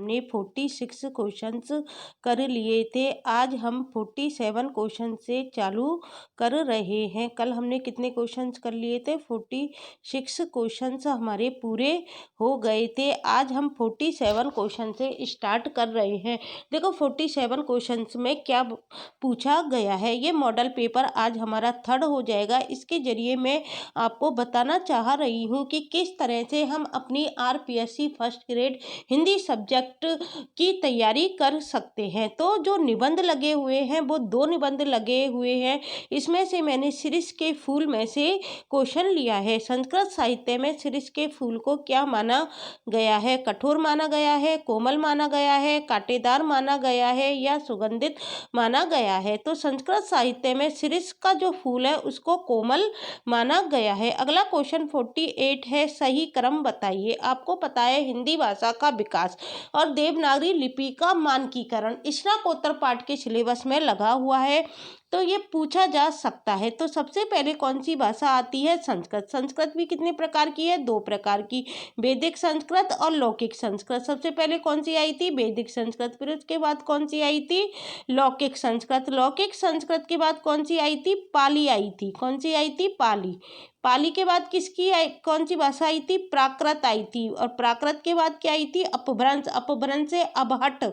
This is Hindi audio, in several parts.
हमने 46 क्वेश्चंस कर लिए थे। आज हम 47 क्वेश्चन से चालू कर रहे हैं। कल हमने कितने क्वेश्चंस कर लिए थे? 46 क्वेश्चंस हमारे पूरे हो गए थे। आज हम 47 क्वेश्चन से स्टार्ट कर रहे हैं। देखो 47 क्वेश्चंस में क्या पूछा गया है। ये मॉडल पेपर आज हमारा 3rd हो जाएगा। इसके जरिए मैं आपको बताना चाह रही हूँ कि किस तरह से हम अपनी RPSC first grade Hindi subject की तैयारी कर सकते हैं। तो जो निबंध लगे हुए हैं वो 2 निबंध लगे हुए हैं। इसमें से मैंने शिरीष के फूल में से क्वेश्चन लिया है। संस्कृत साहित्य में शिरीष के फूल को क्या माना गया है? कठोर माना गया है, कोमल माना गया है, कांटेदार माना गया है या सुगंधित माना गया है? तो संस्कृत साहित्य में शिरीष का जो फूल है उसको कोमल माना गया है। अगला क्वेश्चन 48 है, सही क्रम बताइए। आपको पता है हिंदी भाषा का विकास और देवनागरी लिपि का मानकीकरण स्नातकोत्तर पाठ के सिलेबस में लगा हुआ है, तो ये पूछा जा सकता है। तो सबसे पहले कौन सी भाषा आती है? संस्कृत। संस्कृत भी कितने प्रकार की है? 2 प्रकार की, वैदिक संस्कृत और लौकिक संस्कृत। सबसे पहले कौन सी आई थी? वैदिक संस्कृत। फिर उसके बाद कौन सी आई थी? लौकिक संस्कृत। लौकिक संस्कृत के बाद कौन सी आई थी? पाली आई थी। कौन सी आई थी? पाली। पाली के बाद किसकी आई, कौन सी भाषा आई थी? प्राकृत आई थी। और प्राकृत के बाद क्या आई थी? अपभ्रंश। अपभ्रंश से अबहट,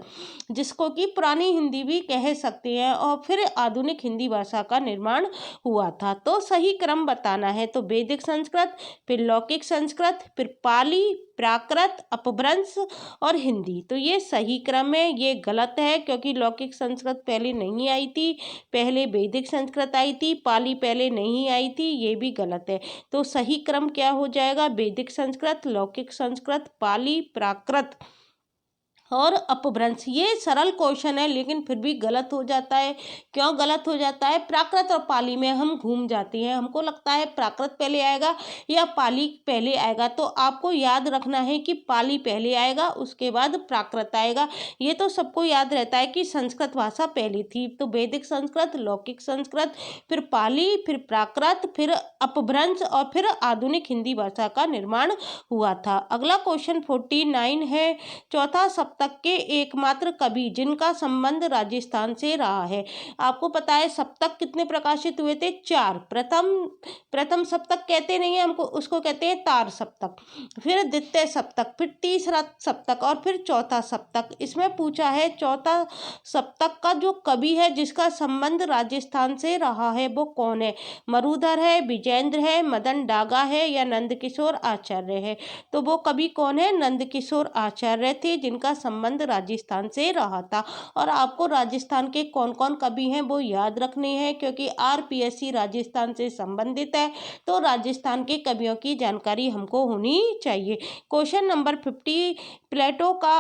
जिसको कि पुरानी हिंदी भी कह सकते हैं। और फिर आधुनिक हिंदी भाषा का निर्माण हुआ था। तो सही क्रम बताना है। तो वैदिक संस्कृत, फिर लौकिक संस्कृत, फिर पाली, प्राकृत, अपभ्रंश और हिंदी। तो ये सही क्रम है। ये गलत है क्योंकि लौकिक संस्कृत पहले नहीं आई थी, पहले वैदिक संस्कृत आई थी, पाली पहले नहीं आई थी। ये भी गलत है। तो सही क्रम क्या हो जाएगा? वैदिक संस्कृत, लौकिक संस्कृत, पाली, प्राकृत और अपभ्रंश। ये सरल क्वेश्चन है लेकिन फिर भी गलत हो जाता है। क्यों गलत हो जाता है? प्राकृत और पाली में हम घूम जाते हैं। हमको लगता है प्राकृत पहले आएगा या पाली पहले आएगा। तो आपको याद रखना है कि पाली पहले आएगा, उसके बाद प्राकृत आएगा। ये तो सबको याद रहता है कि संस्कृत भाषा पहले थी। तो वैदिक संस्कृत, लौकिक संस्कृत, फिर पाली, फिर प्राकृत, फिर अपभ्रंश और फिर आधुनिक हिंदी भाषा का निर्माण हुआ था। अगला क्वेश्चन 49 है, चौथा सप्तक के एकमात्र कवि जिनका संबंध राजस्थान से रहा है। आपको पता है सप्तक कितने प्रकाशित हुए थे? 4। प्रथम सप्तक कहते नहीं है हमको, उसको कहते हैं तार सप्तक, फिर द्वितीय सप्तक, फिर तीसरा सप्तक और फिर चौथा सप्तक। इसमें पूछा है चौथा सप्तक का जो कवि है जिसका संबंध राजस्थान से रहा है वो कौन है? मरुधर है, विजेंद्र है, मदन डागा है या नंदकिशोर आचार्य है? तो वो कवि कौन है? नंदकिशोर आचार्य थे जिनका संबंध राजस्थान से रहा था। और आपको राजस्थान के कौन कौन कवि हैं वो याद रखने हैं क्योंकि आरपीएससी राजस्थान से संबंधित है, तो राजस्थान के कवियों की जानकारी हमको होनी चाहिए। क्वेश्चन नंबर 50, प्लेटो का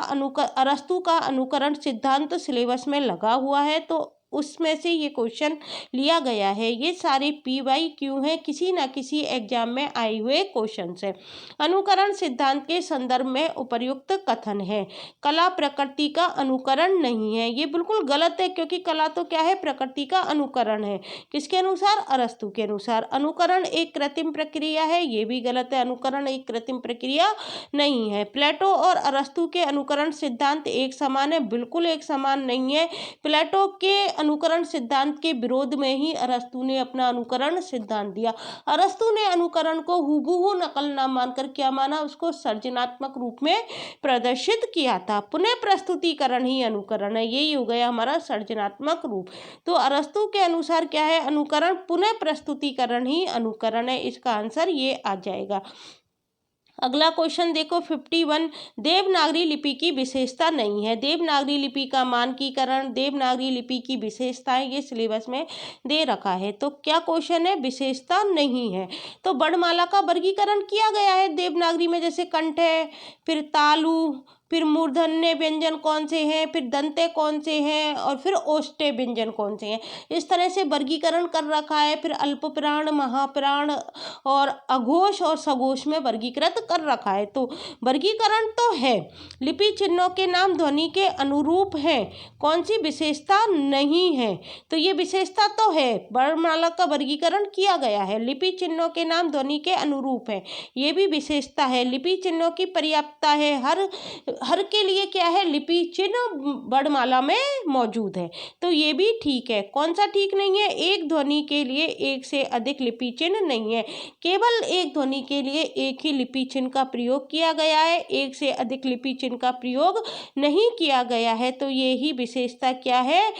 अरस्तु का अनुकरण सिद्धांत सिलेबस में लगा हुआ है, तो उसमें से ये क्वेश्चन लिया गया है। ये सारे PYQ हैं, किसी न किसी एग्जाम में आए हुए क्वेश्चन है। अनुकरण सिद्धांत के संदर्भ में उपर्युक्त कथन है। कला प्रकृति का अनुकरण नहीं है। ये बिल्कुल गलत है क्योंकि कला तो क्या है? प्रकृति का अनुकरण है। किसके अनुसार? अरस्तु के अनुसार। अनुकरण एक कृत्रिम प्रक्रिया है, ये भी गलत है। अनुकरण एक कृत्रिम प्रक्रिया नहीं है। प्लेटो और अरस्तु के अनुकरण सिद्धांत एक समान है? बिल्कुल एक समान नहीं है। प्लेटो के अनुकरण सिद्धांत के विरोध में ही अरस्तु ने अपना अनुकरण सिद्धांत दिया। अरस्तु ने अनुकरण को हूबहू नकल न मानकर क्या माना? उसको सर्जनात्मक रूप में प्रदर्शित किया था। पुनः प्रस्तुतिकरण ही अनुकरण है। यही हो गया हमारा सर्जनात्मक रूप। तो अरस्तु के अनुसार क्या है? अनुकरण पुनः प्रस्तुतिकरण ही अनुकरण है। इसका आंसर ये आ जाएगा। अगला क्वेश्चन देखो 51, देवनागरी लिपि की विशेषता नहीं है। देवनागरी लिपि का मानकीकरण, देवनागरी लिपि की विशेषताएं, ये सिलेबस में दे रखा है। तो क्या क्वेश्चन है? विशेषता नहीं है। तो वर्णमाला का वर्गीकरण किया गया है देवनागरी में, जैसे कंठ है, फिर तालु, फिर मूर्धन्य व्यंजन कौन से हैं, फिर दंते कौन से हैं और फिर ओष्ठ्य व्यंजन कौन से हैं। इस तरह से वर्गीकरण कर रखा है। फिर अल्प प्राण, महाप्राण और अघोष और सघोष में वर्गीकृत कर रखा है। तो वर्गीकरण तो है। लिपि चिन्हों के नाम ध्वनि के अनुरूप हैं, कौन सी विशेषता नहीं है? तो ये विशेषता तो है। वर्णमाला का वर्गीकरण किया गया है। लिपि चिन्हों के नाम ध्वनि के अनुरूप है, ये भी विशेषता है। लिपि चिन्हों की पर्याप्तता है। हर के लिए क्या है, लिपि चिन्ह वर्णमाला में मौजूद है। तो ये भी ठीक है। कौन सा ठीक नहीं है, एक ध्वनि के लिए एक से अधिक लिपि चिन्ह नहीं है, केवल एक ध्वनि के लिए एक ही लिपि चिन्ह का प्रयोग किया गया है, एक से अधिक लिपि चिन्ह का प्रयोग नहीं किया गया है। तो ये ही विशेषता क्या है,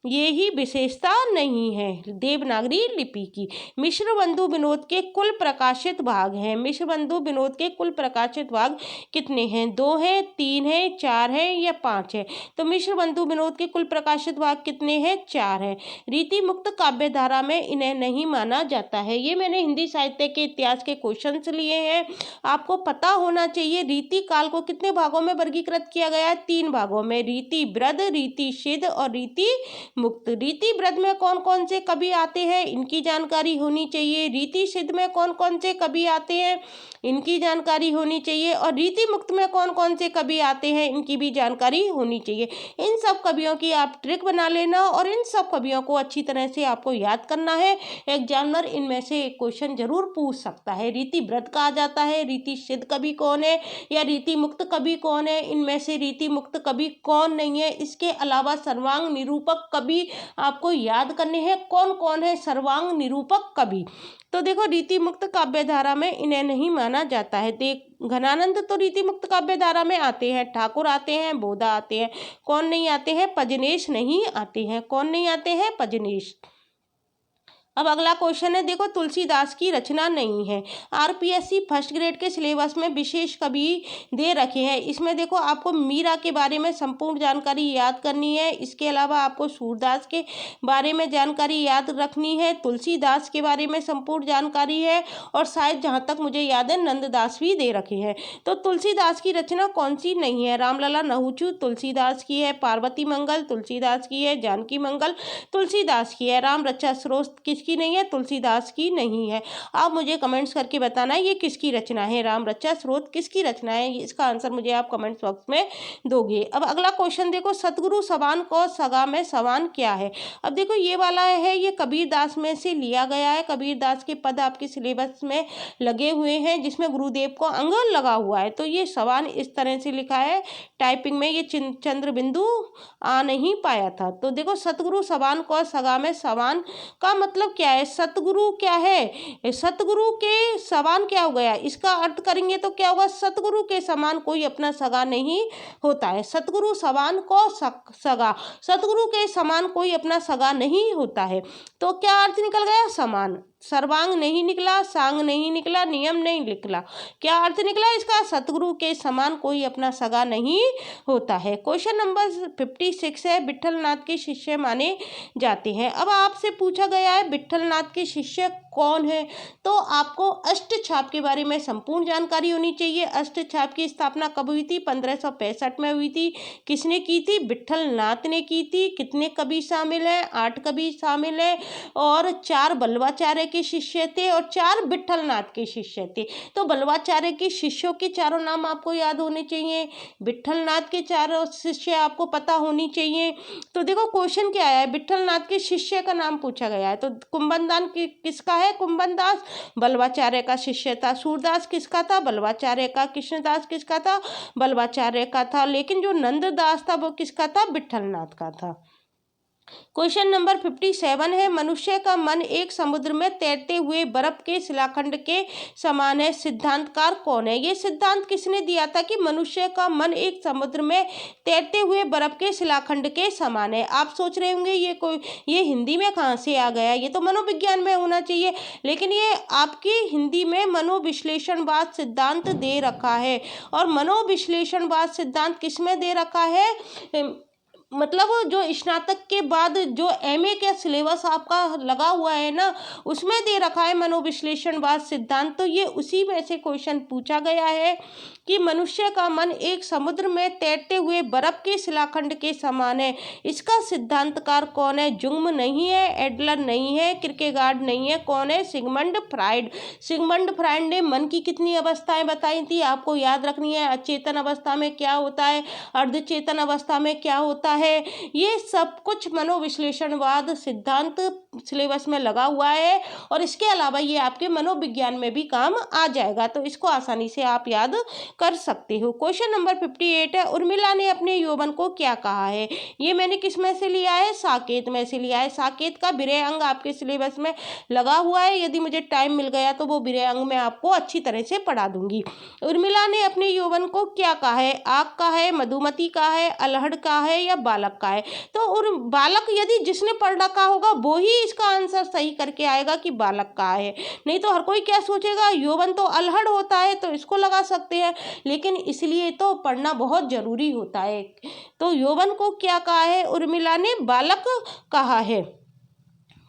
ये ही विशेषता नहीं है देवनागरी लिपि की। मिश्र बंधु विनोद के कुल प्रकाशित भाग हैं। मिश्र बंधु विनोद के कुल प्रकाशित भाग कितने हैं, 2 हैं, 3 हैं, 4 हैं या 5 हैं। तो मिश्र बंधु विनोद के कुल प्रकाशित भाग कितने हैं, 4 हैं। रीति मुक्त काव्य धारा में इन्हें नहीं माना जाता है। ये मैंने हिंदी साहित्य के इतिहास के क्वेश्चंस लिए हैं। आपको पता होना चाहिए रीति काल को कितने भागों में वर्गीकृत किया गया है, 3 भागों में, रीति बृहद, रीति सिद्ध और रीति मुक्त। रीति बृहद में कौन कौन से कवि आते हैं, इनकी जानकारी होनी चाहिए। रीति सिद्ध में कौन कौन से कवि आते हैं, इनकी जानकारी होनी चाहिए। और रीति मुक्त में कौन कौन से कवि आते हैं, इनकी भी जानकारी होनी चाहिए। इन सब कवियों की आप ट्रिक बना लेना और इन सब कवियों को अच्छी तरह से आपको याद करना है। एग्जामिनर इनमें से एक क्वेश्चन जरूर पूछ सकता है। रीति बृहद कहा जाता है, रीति सिद्ध कवि कौन है या रीति मुक्त कवि कौन है, इनमें से रीति मुक्त कवि कौन नहीं है। इसके अलावा सर्वांग निरूपक कवि आपको याद करने हैं, कौन कौन है सर्वांग निरूपक कवि। तो देखो रीति मुक्त काव्य धारा में इन्हें नहीं माना जाता है। देख घनानंद तो रीति मुक्त काव्य धारा में आते हैं, ठाकुर आते हैं, बोधा आते हैं, कौन नहीं आते हैं, पजनेश नहीं आते हैं। कौन नहीं आते हैं, पजनेश। अब अगला क्वेश्चन है, देखो तुलसीदास की रचना नहीं है। आरपीएससी फर्स्ट ग्रेड के सिलेबस में विशेष कवि दे रखे हैं। इसमें देखो आपको मीरा के बारे में संपूर्ण जानकारी याद करनी है। इसके अलावा आपको सूरदास के बारे में जानकारी याद रखनी है, तुलसीदास के बारे में संपूर्ण जानकारी है और शायद जहाँ तक मुझे याद है नंददास भी दे रखे हैं। तो तुलसीदास की रचना कौन सी नहीं है, रामलला नहुचु तुलसीदास की है, पार्वती मंगल तुलसीदास की है, जानकी मंगल तुलसीदास की है, राम रचा स्रोत किसकी नहीं है, तुलसीदास की नहीं है। आप मुझे कमेंट्स करके बताना है ये किसकी रचना है, राम रचा स्रोत किसकी रचना है, इसका आंसर मुझे आप कमेंट्स बॉक्स में दोगे। अब अगला क्वेश्चन देखो, सतगुरु सवान को सगा में सवान क्या है। अब देखो ये वाला है, ये कबीरदास में से लिया गया है। कबीरदास के पद आपके सिलेबस में लगे हुए हैं जिसमें गुरुदेव को अंग लगा हुआ है। तो ये सवान इस तरह से लिखा है, टाइपिंग में ये चंद्र बिंदु आ नहीं पाया था। तो देखो सतगुरु सवान को सगा में सवान का मतलब क्या है, सतगुरु क्या है, सतगुरु के समान क्या हो गया, इसका अर्थ करेंगे तो क्या होगा, सतगुरु के समान कोई अपना सगा नहीं होता है। सतगुरु समान को सगा, सतगुरु के समान कोई अपना सगा नहीं होता है। तो क्या अर्थ निकल गया, समान। सर्वांग नहीं निकला, सांग नहीं निकला, नियम नहीं निकला, क्या अर्थ निकला इसका, सतगुरु के समान कोई अपना सगा नहीं होता है। क्वेश्चन नंबर 56 है, विट्ठलनाथ के शिष्य माने जाते हैं। अब आपसे पूछा गया है विट्ठलनाथ के शिष्य कौन है, तो आपको अष्टछाप के बारे में संपूर्ण जानकारी होनी चाहिए। अष्टछाप की स्थापना कब हुई थी, 1565 में हुई थी। किसने की थी, विट्ठलनाथ ने की थी। कितने कवि शामिल हैं, 8 कवि शामिल हैं और 4 बल्लवाचार्य के शिष्य थे और 4 विट्ठलनाथ के शिष्य थे। तो बल्लवाचार्य के शिष्यों के चारों नाम आपको याद होने चाहिए, विट्ठलनाथ के चारों शिष्य आपको पता होनी चाहिए। तो देखो क्वेश्चन क्या है, विट्ठलनाथ के शिष्य का नाम पूछा गया है। तो कुंभनदान किसका है, कुंभनदास बल्लवाचार्य का शिष्य था। सूरदास किसका था, बल्लवाचार्य का। कृष्णदास किसका था, बल्लवाचार्य का था। लेकिन जो नंददास था वो किसका था, विट्ठलनाथ का था। क्वेश्चन नंबर 57 है, मनुष्य का मन एक समुद्र में तैरते हुए बर्फ के शिलाखंड के समान है, सिद्धांतकार कौन है। ये सिद्धांत किसने दिया था कि मनुष्य का मन एक समुद्र में तैरते हुए बर्फ के शिलाखंड के समान है। आप सोच रहे होंगे ये हिंदी में कहाँ से आ गया, ये तो मनोविज्ञान में होना चाहिए, लेकिन ये आपकी हिंदी में मनोविश्लेषणवाद सिद्धांत दे रखा है। और मनोविश्लेषणवाद सिद्धांत किस में दे रखा है, मतलब जो स्नातक के बाद जो एमए का सिलेबस आपका लगा हुआ है ना, उसमें दे रखा है मनोविश्लेषणवाद सिद्धांत। तो ये उसी में से क्वेश्चन पूछा गया है कि मनुष्य का मन एक समुद्र में तैरते हुए बर्फ के शिलाखंड के समान है। इसका सिद्धांतकार कौन है, जुंग नहीं है, एडलर नहीं है, किरकेगार्ड नहीं है, कौन है, सिगमंड फ्राइड। सिगमंड फ्राइड ने मन की कितनी अवस्थाएं बताई थी, आपको याद रखनी है। अचेतन अवस्था में क्या होता है, अर्धचेतन अवस्था में क्या होता है, ये सब कुछ मनोविश्लेषणवाद सिद्धांत सिलेबस में लगा हुआ है और इसके अलावा ये आपके मनोविज्ञान में भी काम आ जाएगा, तो इसको आसानी से आप याद कर सकते हो। क्वेश्चन नंबर 58 है, उर्मिला ने अपने यौवन को क्या कहा है। ये मैंने किस में से लिया है, साकेत में से लिया है। साकेत का विरह अंग आपके सिलेबस में लगा हुआ है, यदि मुझे टाइम मिल गया तो वो विरह अंग में आपको अच्छी तरह से पढ़ा दूंगी। उर्मिला ने अपने यौवन को क्या कहा है, आग का है, मधुमती का है, अल्हड़ का है या बालक का है। तो और बालक यदि जिसने पढ़ रखा होगा वो ही इसका आंसर सही करके आएगा कि बालक का है, नहीं तो हर कोई क्या सोचेगा यौवन तो अल्हड़ होता है तो इसको लगा सकते हैं, लेकिन इसलिए तो पढ़ना बहुत जरूरी होता है। तो यौवन को क्या कहा है, उर्मिला ने बालक कहा है।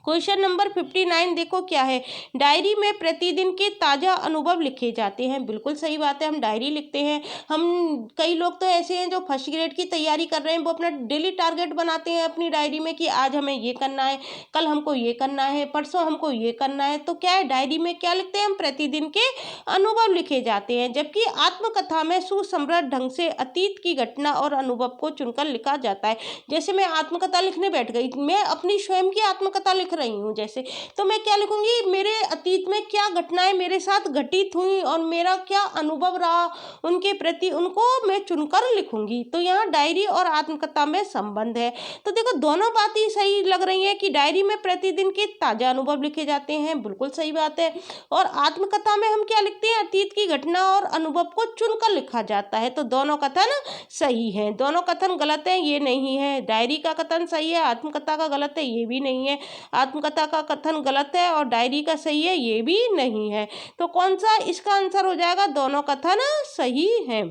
क्वेश्चन नंबर 59 देखो क्या है, डायरी में प्रतिदिन के ताज़ा अनुभव लिखे जाते हैं। बिल्कुल सही बात है, हम डायरी लिखते हैं। हम कई लोग तो ऐसे हैं जो फर्स्ट ग्रेड की तैयारी कर रहे हैं, वो अपना डेली टारगेट बनाते हैं अपनी डायरी में कि आज हमें ये करना है, कल हमको ये करना है, परसों हमको ये करना है। तो क्या है, डायरी में क्या लिखते हैं हम, प्रतिदिन के अनुभव लिखे जाते हैं। जबकि आत्मकथा में सुसमृद्ध ढंग से अतीत की घटना और अनुभव को चुनकर लिखा जाता है। जैसे मैं आत्मकथा लिखने बैठ गई, मैं अपनी स्वयं की आत्मकथा लिख रही हूँ जैसे, तो मैं क्या लिखूंगी, मेरे अतीत में क्या घटनाएं मेरे साथ घटित हुई और मेरा क्या अनुभव रहा उनके प्रति, उनको मैं चुनकर लिखूंगी। तो यहाँ डायरी और आत्मकथा में संबंध है। तो देखो दोनों बातें सही लग रही हैं कि डायरी में प्रतिदिन के ताजा अनुभव लिखे जाते हैं, बिल्कुल सही बात है, और आत्मकथा में हम क्या लिखते हैं, अतीत की घटना और अनुभव को चुनकर लिखा जाता है। तो दोनों कथन सही है, दोनों कथन गलत है ये नहीं है। डायरी का कथन सही है, आत्मकथा का गलत है ये भी नहीं है। आत्मकथा का कथन गलत है और डायरी का सही है ये भी नहीं है। तो कौन सा इसका आंसर हो जाएगा, दोनों कथन सही है।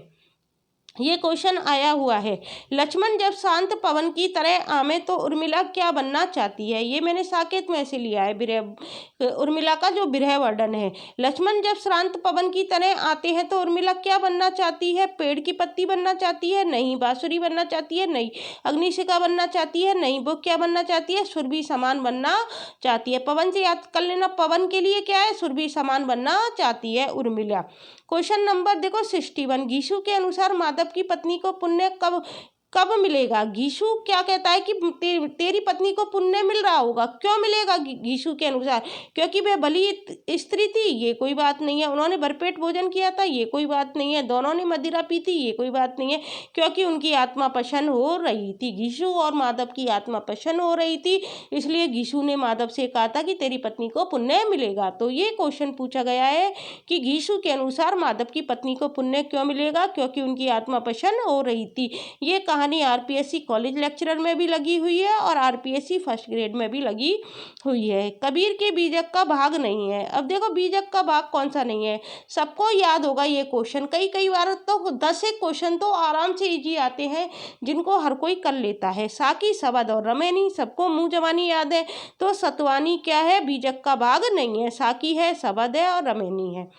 ये क्वेश्चन आया हुआ है, लक्ष्मण जब शांत पवन की तरह आमे तो उर्मिला क्या बनना चाहती है। ये मैंने साकेत में से लिया है, विरह उर्मिला का जो विरह वर्णन है। लक्ष्मण जब शांत पवन की तरह आते हैं तो उर्मिला क्या बनना चाहती है, पेड़ की पत्ती बनना चाहती है, नहीं। बांसुरी बनना चाहती है, नहीं। अग्निशिखा बनना चाहती है, नहीं। वो क्या बनना चाहती है, सुरभि समान बनना चाहती है। पवन से याद कर लेना, पवन के लिए क्या है, सुरभि समान बनना चाहती है उर्मिला। क्वेश्चन नंबर देखो 61, गीशु के अनुसार माधव की पत्नी को पुण्य कब मिलेगा। गीशु क्या कहता है कि तेरी पत्नी को पुण्य मिल रहा होगा, क्यों मिलेगा गीशु के अनुसार, क्योंकि वह भली स्त्री थी, ये कोई बात नहीं है। उन्होंने भरपेट भोजन किया था, ये कोई बात नहीं है। दोनों ने मदिरा पी थी, ये कोई बात नहीं है, क्योंकि उनकी आत्मा प्रसन्न हो रही थी। गीशु और माधव की आत्मा प्रसन्न हो रही थी, इसलिए गीशु ने माधव से कहा था कि तेरी पत्नी को पुण्य मिलेगा। तो ये क्वेश्चन पूछा गया है कि गीशु के अनुसार माधव की पत्नी को पुण्य क्यों मिलेगा, क्योंकि उनकी आत्मा प्रसन्न हो रही थी। ये कहानी आरपीएससी कॉलेज लेक्चरर में भी लगी हुई है और आरपीएससी फर्स्ट ग्रेड में भी लगी हुई है। कबीर के बीजक का भाग नहीं है। अब देखो बीजक का भाग कौन सा नहीं है, सबको याद होगा ये क्वेश्चन। कई बार तो 10 एक क्वेश्चन तो आराम से इजी आते हैं जिनको हर कोई कर लेता है। साकी, सवद और रमेनी सबको मुंह जबानी याद है, तो सतवानी क्या है, बीजक का भाग नहीं है। साकी है, सवद है और रमेनी है।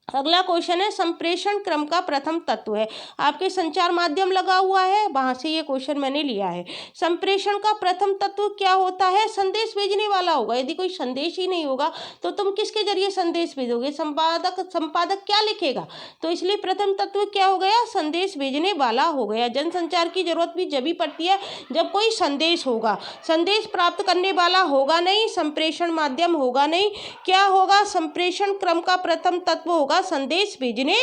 अगला क्वेश्चन है, संप्रेषण क्रम का प्रथम तत्व है। आपके संचार माध्यम लगा हुआ है, वहां से ये क्वेश्चन मैंने लिया है। संप्रेषण का प्रथम तत्व क्या होता है, संदेश भेजने वाला होगा। यदि कोई संदेश ही नहीं होगा तो तुम किसके जरिए संदेश भेजोगे, संपादक क्या लिखेगा। तो इसलिए प्रथम तत्व क्या हो गया, संदेश भेजने वाला हो गया। जनसंचार की जरूरत भी जब ही पड़ती है जब कोई संदेश होगा, संदेश प्राप्त करने वाला होगा नहीं, संप्रेषण माध्यम होगा नहीं। क्या होगा, संप्रेषण क्रम का प्रथम तत्व होगा संदेश भेजने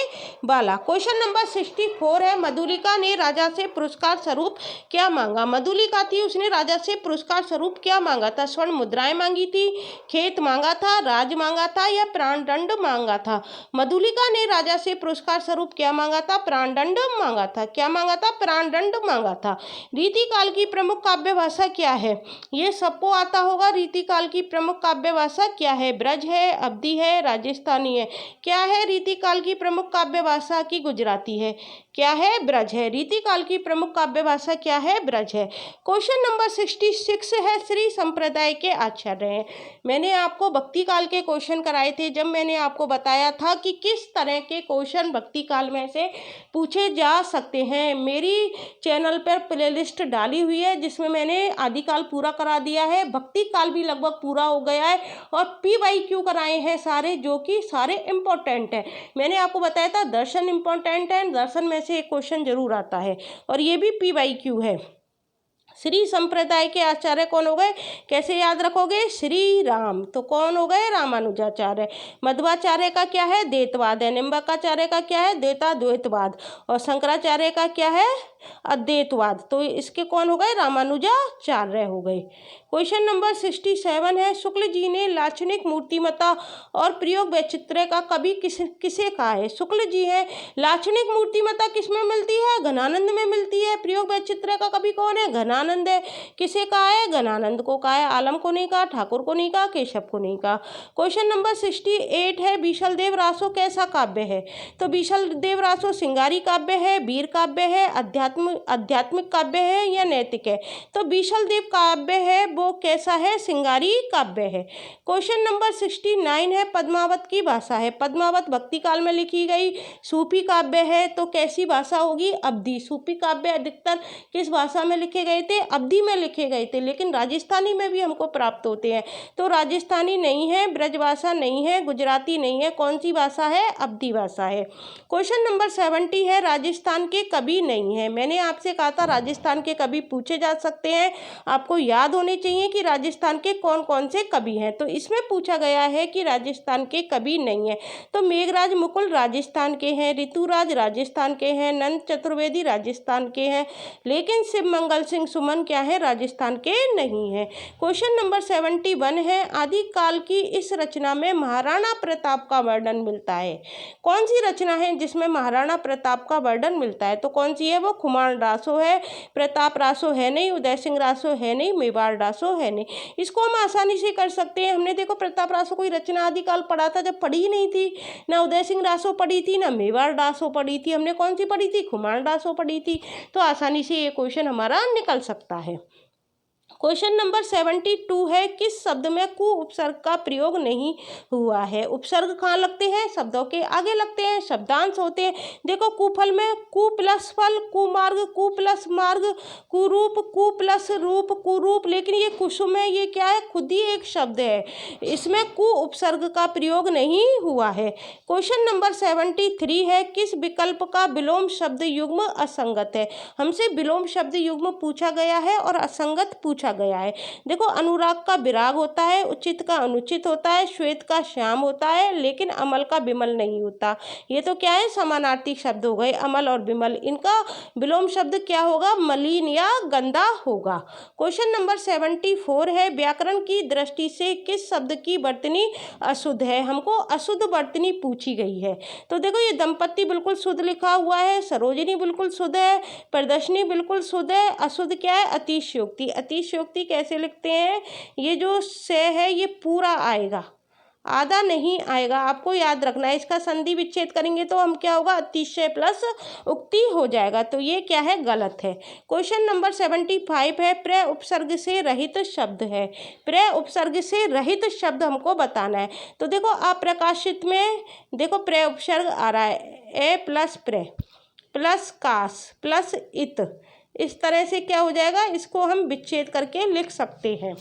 वाला। क्वेश्चन नंबर 64 है, मधुलिका ने राजा से पुरस्कार स्वरूप क्या मांगा। मधुलिका थी, उसने राजा से पुरस्कार स्वरूप क्या मांगा था, स्वर्ण मुद्राएं मांगी थी, खेत मांगा था, राज मांगा था या प्राण दंड मांगा था। मधुलिका ने राजा से पुरस्कार स्वरूप क्या मांगा था, प्राण दंड मांगा था। क्या मांगा था, प्राण दंड मांगा था। रीतिकाल की प्रमुख काव्य भाषा क्या है, ये सबको आता होगा। रीतिकाल की प्रमुख काव्य भाषा क्या है, ब्रज है, अवधी है, राजस्थानी है। क्या है, रीतिकाल की प्रमुख काव्य भाषा की गुजराती है। क्या है, ब्रज है। रीतिकाल की प्रमुख काव्य भाषा क्या है, ब्रज है। क्वेश्चन नंबर 66 है, श्री संप्रदाय के आचार्य हैं। मैंने आपको भक्ति काल के क्वेश्चन कराए थे, जब मैंने आपको बताया था कि किस तरह के क्वेश्चन भक्ति काल में से पूछे जा सकते हैं। मेरी चैनल पर प्लेलिस्ट डाली हुई है जिसमें मैंने आदिकाल पूरा करा दिया है, भक्ति काल भी लगभग पूरा हो गया है और PYQ कराए हैं सारे, जो कि सारे इम्पोर्टेंट है। मैंने आपको बताया था दर्शन इम्पोर्टेंट है, दर्शन में से एक क्वेश्चन जरूर आता है और ये भी PYQ है। श्री संप्रदाय के आचार्य कौन हो गए, कैसे याद रखोगे, श्री राम। तो कौन हो गए, रामानुजाचार्य। मध्वाचार्य का क्या है, द्वैतवाद है। निम्बार्काचार्य का क्या है, द्वैताद्वैतवाद। और शंकराचार्य का क्या है, अद्वैतवाद। तो इसके कौन हो गए, रामानुजाचार्य हो गए। क्वेश्चन नंबर 67 है, शुक्ल जी ने लाक्षणिक मूर्तिमत्ता और प्रयोग वैचित्र्य का कवि किसे कहा है। शुक्ल जी है, लाक्षणिक मूर्तिमत्ता किस में मिलती है, घनानंद में मिलती है। प्रयोग वैचित्र्य का कवि कौन है, घनानंद है। किसे कहा है, घनानंद को कहा है, आलम को नहीं कहा, ठाकुर को नहीं कहा, केशव को नहीं कहा। क्वेश्चन नंबर 68 है, बीशल देव रासो कैसा काव्य है। तो बीशल देव रासो सिंगारी काव्य है, वीर काव्य है, आध्यात्मिक काव्य है या नैतिक है। तो बीशल देव काव्य है वो कैसा है, सिंगारी काव्य है। क्वेश्चन नंबर 69 है, पद्मावत की भाषा है। पद्मावत भक्ति काल में लिखी गई सूफी काव्य है, तो कैसी भाषा होगी, अवधी। सूफी काव्य अधिकतर किस भाषा में लिखे गए थे, अवधी में लिखे गए थे, लेकिन राजस्थानी में भी हमको प्राप्त होते हैं। तो राजस्थानी नहीं है, ब्रजभाषा नहीं है, गुजराती नहीं है, कौन सी भाषा है, अवधी भाषा है। क्वेश्चन नंबर 70 है, राजस्थान के कवि नहीं है। मैंने आपसे कहा था राजस्थान के कवि पूछे जा सकते हैं, आपको याद होने चाहिए कि राजस्थान के कौन कौन से कवि हैं। तो इसमें पूछा गया है कि राजस्थान के कवि नहीं है। तो मेघराज मुकुल राजस्थान के हैं, ऋतुराज राजस्थान के हैं, नंद चतुर्वेदी राजस्थान के हैं, लेकिन शिव मंगल सिंह सुमन क्या है, राजस्थान के नहीं है। क्वेश्चन नंबर 71 है, आदिकाल की इस रचना में महाराणा प्रताप का वर्णन मिलता है। कौन सी रचना है जिसमें महाराणा प्रताप का वर्णन मिलता है, तो कौन सी है वो, खुमान रासो है, प्रताप रासो है नहीं, उदय सिंह रासो है नहीं, मेवाड़ रासो है नहीं। इसको हम आसानी से कर सकते हैं। हमने देखो प्रताप रासो कोई रचना आदिकाल पढ़ा था, जब पढ़ी ही नहीं थी, ना उदय सिंह रासो पढ़ी थी, ना मेवाड़ रासो पढ़ी थी, हमने कौन सी पढ़ी थी, खुमान रासो पढ़ी थी। तो आसानी से ये क्वेश्चन हमारा निकल सकता है। क्वेश्चन नंबर 72 है, किस शब्द में कु उपसर्ग का प्रयोग नहीं हुआ है। उपसर्ग कहाँ लगते हैं, शब्दों के आगे लगते हैं, शब्दांश होते हैं। देखो कुफल में कु प्लस फल, कुमार्ग, कु प्लस मार्ग, कुरूप, कु प्लस रूप, कुरूप, लेकिन ये कुसुम है, ये क्या है, खुद ही एक शब्द है, इसमें कु उपसर्ग का प्रयोग नहीं हुआ है। क्वेश्चन नंबर 73 है, किस विकल्प का विलोम शब्द युग्म असंगत है। हमसे विलोम शब्द युग्म पूछा गया है और असंगत पूछा गया है। देखो अनुराग का विराग होता है, उचित का अनुचित होता है, श्वेत का श्याम होता है, लेकिन अमल का विमल नहीं होता। ये तो क्या है, समानार्थी शब्द हो गए, अमल और विमल। इनका विलोम शब्द क्या होगा, मलिन या गंदा होगा। क्वेश्चन नंबर 74 है, व्याकरण की दृष्टि से किस शब्द की वर्तनी अशुद्ध है। हमको अशुद्ध वर्तनी पूछी गई है। तो देखो ये दंपत्ति बिल्कुल शुद्ध लिखा हुआ है, सरोजिनी बिल्कुल शुद्ध है, प्रदर्शनी बिल्कुल शुद्ध है, अशुद्ध क्या है, अतिशयोक्ति। अतिशयोक्ति कैसे लिखते हैं, ये जो से है ये पूरा आएगा, आधा नहीं आएगा, आपको याद रखना है। इसका संधि विच्छेद करेंगे तो हम क्या होगा, अतिशय प्लस उक्ति हो जाएगा। तो ये क्या है, गलत है। क्वेश्चन नंबर 75 है, प्र उपसर्ग से रहित शब्द है। प्र उपसर्ग से रहित शब्द हमको बताना है। तो देखो अप्रकाशित में देखो प्र उपसर्ग आ रहा है, ए प्लस प्र प्लस कास प्लस इत, इस तरह से क्या हो जाएगा, इसको हम विच्छेद करके लिख सकते हैं।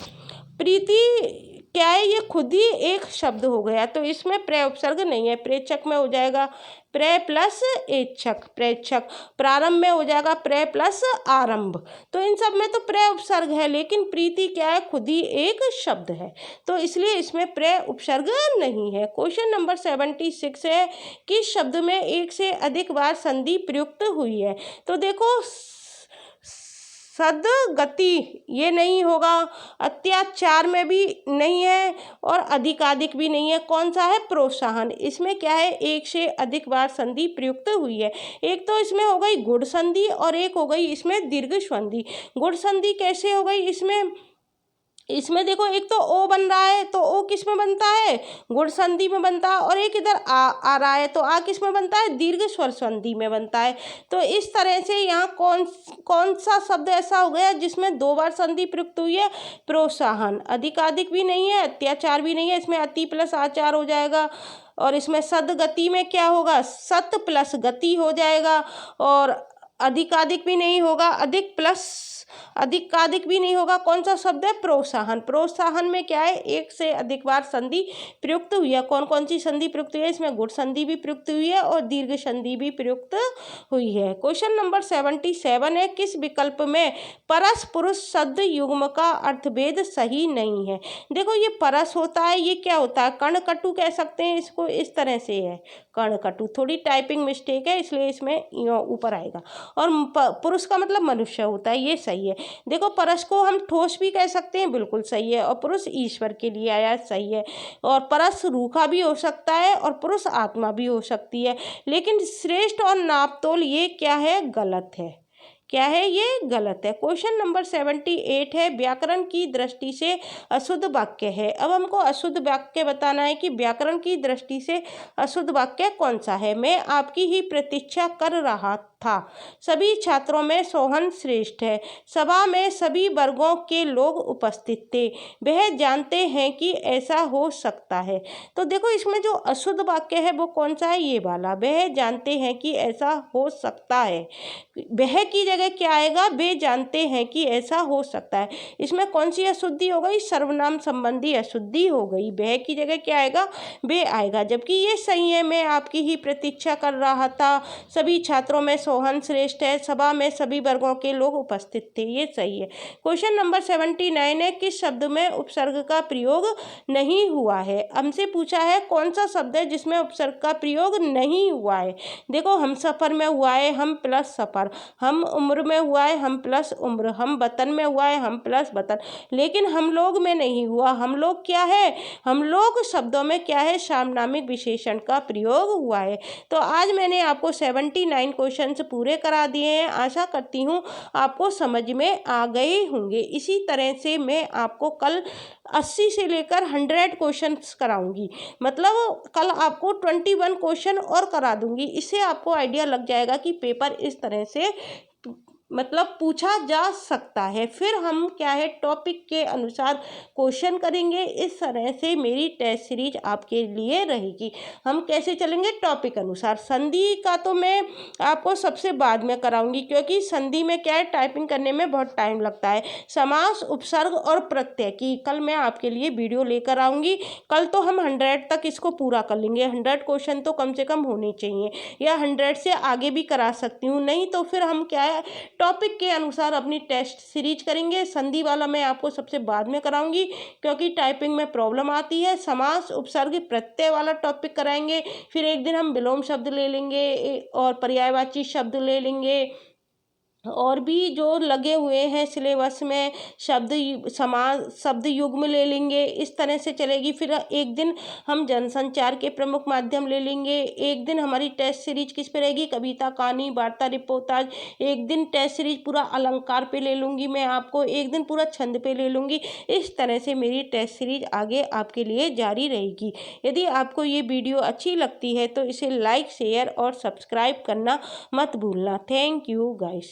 प्रीति क्या है, ये खुद ही एक शब्द हो गया, तो इसमें प्र उपसर्ग नहीं है। प्रेक्षक में हो जाएगा प्र प्लस एच्छक, प्रेक्षक। प्रारंभ में हो जाएगा प्र प्लस आरंभ। तो इन सब में तो प्र उपसर्ग है, लेकिन प्रीति क्या है, खुद ही एक शब्द है, तो इसलिए इसमें प्र उपसर्ग नहीं है। क्वेश्चन नंबर 76 है, किस शब्द में एक से अधिक बार संधि प्रयुक्त हुई है। तो देखो सदगति ये नहीं होगा, अत्याचार में भी नहीं है, और अधिकाधिक भी नहीं है। कौन सा है, प्रोत्साहन। इसमें क्या है, एक से अधिक बार संधि प्रयुक्त हुई है। एक तो इसमें हो गई गुण संधि और एक हो गई इसमें दीर्घ संधि। गुण संधि कैसे हो गई, इसमें देखो एक तो ओ बन रहा है, तो ओ किस में बनता है, गुण संधि में बनता है, और एक इधर आ रहा है, तो आ किस में बनता है, दीर्घ स्वर संधि में बनता है। तो इस तरह से यहाँ कौन सा शब्द ऐसा हो गया जिसमें 2 बार संधि प्रयुक्त हुई है, प्रोत्साहन। अधिकाधिक भी नहीं है, अत्याचार भी नहीं है, इसमें अति प्लस आचार हो जाएगा। और इसमें सदगति में क्या होगा, सत प्लस गति हो जाएगा। और अधिकाधिक भी नहीं होगा, अधिक प्लस अधिकाधिक भी नहीं होगा। कौन सा शब्द है? प्रोत्साहन। प्रोत्साहन में क्या है? एक से अधिक बार संधि प्रयुक्त हुई है। कौन कौन सी संधि प्रयुक्त हुई है? इसमें गुण संधि भी प्रयुक्त हुई है और दीर्घ संधि भी प्रयुक्त हुई है। क्वेश्चन नंबर 77 है, किस विकल्प में परस पुरुष शब्द युग्म का अर्थभेद सही नहीं है? देखो ये परस होता है, ये क्या होता है? कर्णकटु कह सकते हैं इसको, इस तरह से है कर्णकटु। थोड़ी टाइपिंग मिस्टेक है इसलिए इसमें ऊपर आएगा। और पुरुष का मतलब मनुष्य होता है, ये सही है। देखो परस को हम ठोस भी कह सकते हैं, बिल्कुल सही है। और पुरुष ईश्वर के लिए आया, सही है। और परस रूखा भी हो सकता है और पुरुष आत्मा भी हो सकती है। लेकिन श्रेष्ठ और नापतोल ये क्या है? गलत है। क्या है? ये गलत है। क्वेश्चन नंबर 78 है, व्याकरण की दृष्टि से अशुद्ध वाक्य है। अब हमको अशुद्ध वाक्य बताना है कि व्याकरण की दृष्टि से अशुद्ध वाक्य कौन सा है। मैं आपकी ही प्रतीक्षा कर रहा था, सभी छात्रों में सोहन श्रेष्ठ है, सभा में सभी वर्गों के लोग उपस्थित थे, वह जानते हैं कि ऐसा हो सकता है। तो देखो इसमें जो अशुद्ध वाक्य है वो कौन सा है? ये वाला, वह जानते हैं कि ऐसा हो सकता है। वह की जगह क्या आएगा? वे जानते हैं कि ऐसा हो सकता है। इसमें कौन सी अशुद्धि हो गई? सर्वनाम संबंधी अशुद्धि हो गई। वह की जगह क्या आएगा? वे आएगा। जबकि ये सही है, मैं आपकी ही प्रतीक्षा कर रहा था, सभी छात्रों में सोहन श्रेष्ठ है, सभा में सभी वर्गों के लोग उपस्थित थे, ये सही है। क्वेश्चन नंबर 79 है, किस शब्द में उपसर्ग का प्रयोग नहीं हुआ है? हमसे पूछा है कौन सा शब्द है जिसमें उपसर्ग का प्रयोग नहीं हुआ है। देखो हम सफ़र में हुआ है, हम प्लस सफ़र, हम उम्र में हुआ है, हम प्लस उम्र, हम वतन में हुआ है, हम प्लस वतन। लेकिन हम लोग में नहीं हुआ। हम लोग क्या है? हम लोग शब्दों में क्या है? सार्वनामिक विशेषण का प्रयोग हुआ है। तो आज मैंने आपको 79 क्वेश्चन पूरे करा दिए हैं। आशा करती हूँ आपको समझ में आ गए होंगे। इसी तरह से मैं आपको कल 80 से लेकर 100 क्वेश्चन कराऊंगी। मतलब कल आपको 21 क्वेश्चन और करा दूंगी। इससे आपको आइडिया लग जाएगा कि पेपर इस तरह से मतलब पूछा जा सकता है। फिर हम क्या है? टॉपिक के अनुसार क्वेश्चन करेंगे। इस तरह से मेरी टेस्ट सीरीज आपके लिए रहेगी। हम कैसे चलेंगे? टॉपिक अनुसार। संधि का तो मैं आपको सबसे बाद में कराऊंगी, क्योंकि संधि में क्या है? टाइपिंग करने में बहुत टाइम लगता है। समास, उपसर्ग और प्रत्यय की कल मैं आपके लिए वीडियो लेकर आऊँगी। कल तो हम 100 तक इसको पूरा कर लेंगे। 100 क्वेश्चन तो कम से कम होने चाहिए, या 100 से आगे भी करा सकती हूँ। नहीं तो फिर हम क्या है? टॉपिक के अनुसार अपनी टेस्ट सीरीज करेंगे। संधि वाला मैं आपको सबसे बाद में कराऊंगी, क्योंकि टाइपिंग में प्रॉब्लम आती है। समास, उपसर्ग, प्रत्यय वाला टॉपिक कराएंगे। फिर एक दिन हम विलोम शब्द ले लेंगे और पर्यायवाची शब्द ले लेंगे, और भी जो लगे हुए हैं सिलेबस में शब्द युग्म ले लेंगे। इस तरह से चलेगी। फिर एक दिन हम जनसंचार के प्रमुख माध्यम ले लेंगे। एक दिन हमारी टेस्ट सीरीज किस पे रहेगी? कविता, कहानी, वार्ता, रिपोर्टाज। एक दिन टेस्ट सीरीज पूरा अलंकार पे ले लूँगी मैं आपको। एक दिन पूरा छंद पे ले लूँगी। इस तरह से मेरी टेस्ट सीरीज आगे आपके लिए जारी रहेगी। यदि आपको ये वीडियो अच्छी लगती है तो इसे लाइक, शेयर और सब्सक्राइब करना मत भूलना। Thank you guys.